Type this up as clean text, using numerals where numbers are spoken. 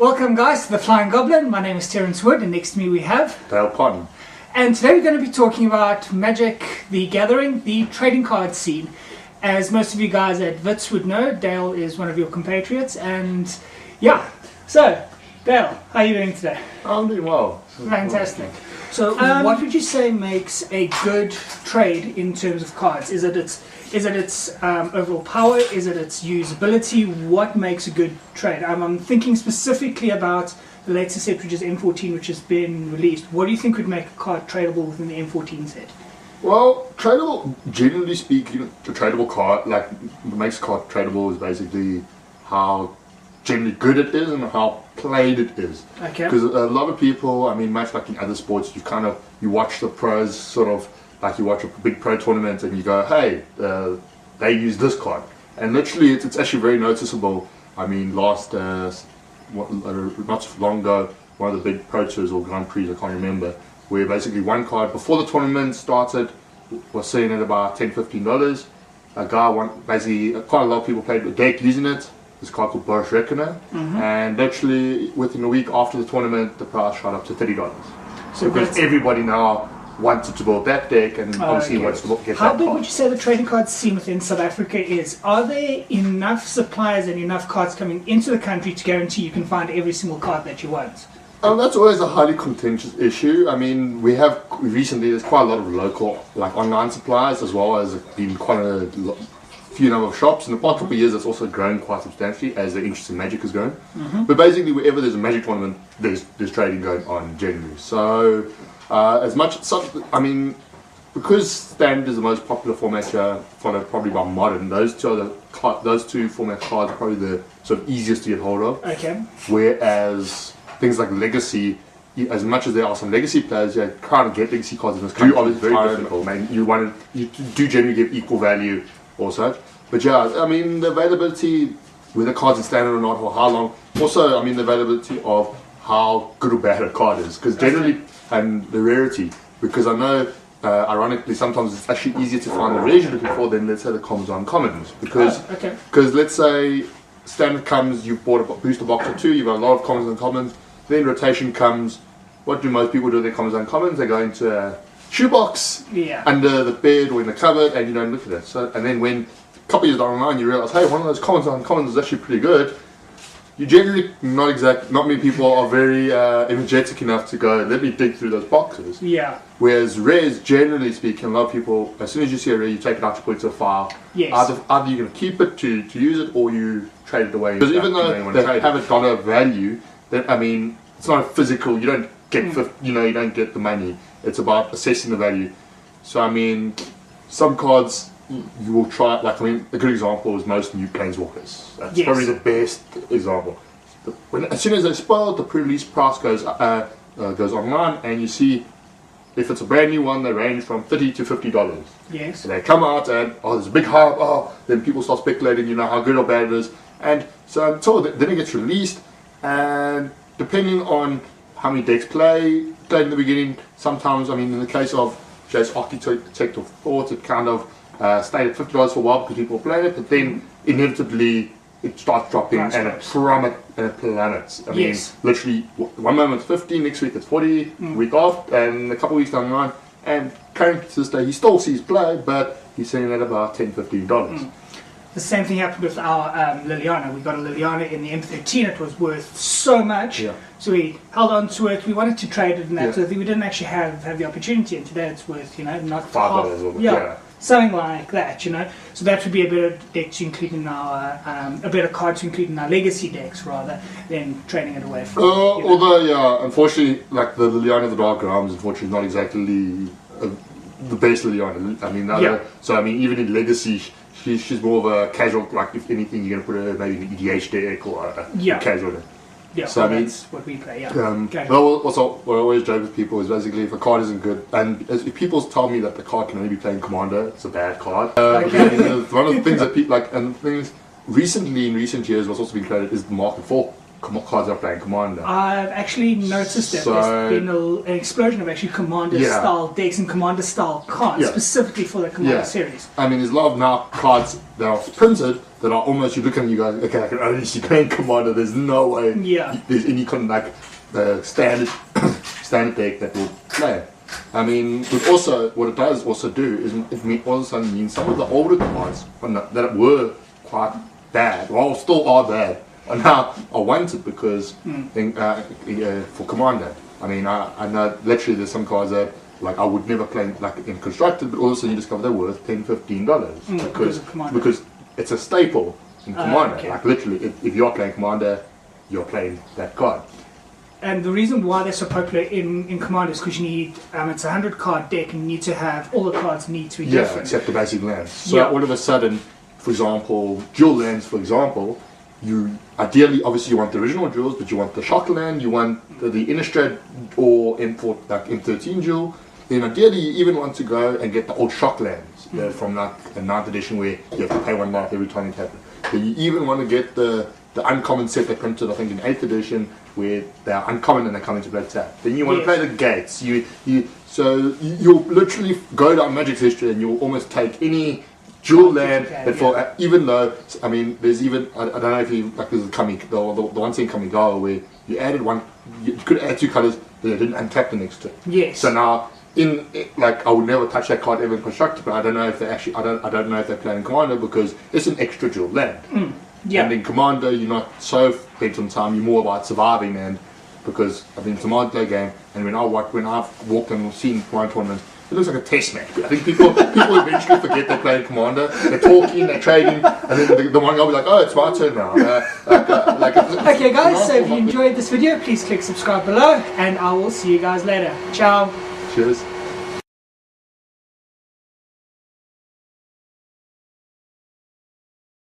Welcome guys to the Flying Goblin. My name is Terence Wood and next to me we have Dale Pond. And today we're going to be talking about Magic the Gathering, the trading card scene. As most of you guys at Wits would know, Dale is one of your compatriots and yeah. So, Dale, how are you doing today? I'm doing well. Fantastic. So, what would you say makes a good trade in terms of cards? Is it its overall power? Is it its usability? What makes a good trade? I'm thinking specifically about the latest set, which is M14, which has been released. What do you think would make a card tradable within the M14 set? Well, tradable, generally speaking, a tradable card, like, what makes a card tradable is basically how generally good it is and how played it is. Okay. Because a lot of people, I mean, much like in other sports, you watch the pros sort of, like you watch a big pro tournament and you go, hey, they use this card. And literally it's actually very noticeable. I mean, not so long ago, one of the big pro tours or Grand Prix, I can't remember, where basically one card before the tournament started was selling at about $10-15. A guy basically quite a lot of people played with deck using it. This card called Boris Reckoner, and literally within a week after the tournament, the price shot up to $30. So because everybody now wanted to build that deck, and obviously wants to get that card. How big would you say the trading card scene within South Africa is? Are there enough suppliers and enough cards coming into the country to guarantee you can find every single card that you want? That's always a highly contentious issue. I mean, recently there's quite a lot of local, like online suppliers, as well as been quite a few number of shops. In the past couple of years, it's also grown quite substantially as the interest in Magic has grown. But basically, wherever there's a Magic tournament, there's trading going on generally. So, because Standard is the most popular format here, followed probably by Modern, those two format cards are probably the sort of easiest to get hold of. Okay. Whereas things like Legacy, as much as there are some Legacy players, you can't get Legacy cards in this country. It's very difficult. I mean, you do generally give equal value or such. But yeah, I mean, the availability, whether cards are standard or not, or how long. Also, I mean, the availability of how good or bad a card is. Because generally, and the rarity. Because I know, ironically, sometimes it's actually easier to find the rares you're looking for than, let's say, the commons or uncommons. Because let's say standard comes, you've bought a booster box or two, you've got a lot of commons and uncommons. Then rotation comes. What do most people do with their commons and uncommons? They go into a shoebox under the bed or in the cupboard, and you don't look at it. So, and then when a couple of years down the line you realise, hey, one of those commons and uncommons is actually pretty good. You generally not many people are very energetic enough to go, let me dig through those boxes. Yeah. Whereas rares, generally speaking, a lot of people, as soon as you see a rare, you take it out, you put it to a file. Yes. Either you're going to keep it to use it, or you trade it away. Because even though they have a dollar value, I mean, it's not a physical. You don't get you don't get the money. It's about assessing the value. So I mean, some cards you will try. Like I mean, a good example is most new Planeswalkers. That's probably the best example. As soon as they spoil, the pre-release price goes online, and you see if it's a brand new one, they range from $30 to $50. Yes. So they come out and there's a big hype. Then people start speculating. You know how good or bad it is, and so until then it gets released, and depending on how many decks played in the beginning, sometimes, I mean, in the case of Jace Architect of Thought, it kind of stayed at $50 for a while because people were playing it, but then inevitably it starts dropping and it plummets. I mean, literally, one moment it's 50, next week it's 40, week off, and a couple of weeks down the line, and currently to this day he still sees play, but he's selling at about $10-15. The same thing happened with our Liliana. We got a Liliana in the M13. It was worth so much, so we held on to it. We wanted to trade it, and that sort of thing. We didn't actually have the opportunity, and today it's worth not $5 something like that. So that would be a better deck to include in our a better card to include in our legacy decks rather than trading it away from. Although unfortunately, like the Liliana of the Dark Realms, unfortunately, is not exactly the best Liliana. I mean, so I mean, even in legacy. She's more of a casual, like if anything you're going to put her maybe in an EDH deck or a casual deck. Yeah, so that's what we play, Also, what I always joke with people is basically if a card isn't good, and if people tell me that the card can only be playing Commander, it's a bad card. One of the things that people like, and things recently in recent years what's also been created is the Mark and Fall. cards that are playing Commander. I've actually noticed that there's been an explosion of actually Commander-style decks and Commander-style cards, specifically for the Commander series. I mean, there's a lot of now cards that are printed that are almost, you look at them and you go, okay, I can only see playing Commander, there's no way there's any kind of like standard deck that will play. I mean, but also, what it does also do is it all of a sudden means some of the older cards that were quite bad, well, still are bad, and now are wanted because for Commander. I mean, I know literally there's some cards that like I would never play like in Constructed, but also you discover they're worth $10-15 because it's a staple in Commander. Okay. Like literally, if you're playing Commander, you're playing that card. And the reason why they're so popular in Commander is because you need, it's a 100 card deck and you need to have, all the cards need to be different. Except the basic lands. So all of a sudden, for example, dual lands, for example, you ideally, obviously you want the original duels, but you want the shock land, you want the Innistrad or M13 duel, then ideally you even want to go and get the old shock lands from like the 9th edition where you have to pay 1 life every time you tap it. Then you even want to get the uncommon set they printed, I think, in 8th edition, where they're uncommon and they come into play tap. Then you want to play the gates. So you'll literally go down Magic's history and you'll almost take any dual land that even though, I mean, there's even, I don't know if you, like there's the one thing Kamigawa where you added one, you could add 2 colors that they didn't untap the next turn. Yes. So now, like I would never touch that card ever in Constructed, but I don't know if they actually, I don't know if they're playing Commander because it's an extra dual land. And in Commander, you're not so bent on time. You're more about surviving, and because I've been to my play game, and when I've walked and seen Commander tournaments, it looks like a test match. I think people eventually forget they're playing Commander. They're talking, they're trading, and then the one guy will be like, "Oh, it's my turn now." Okay, guys. So if you enjoyed this video, please click subscribe below, and I will see you guys later. Ciao. Cheers.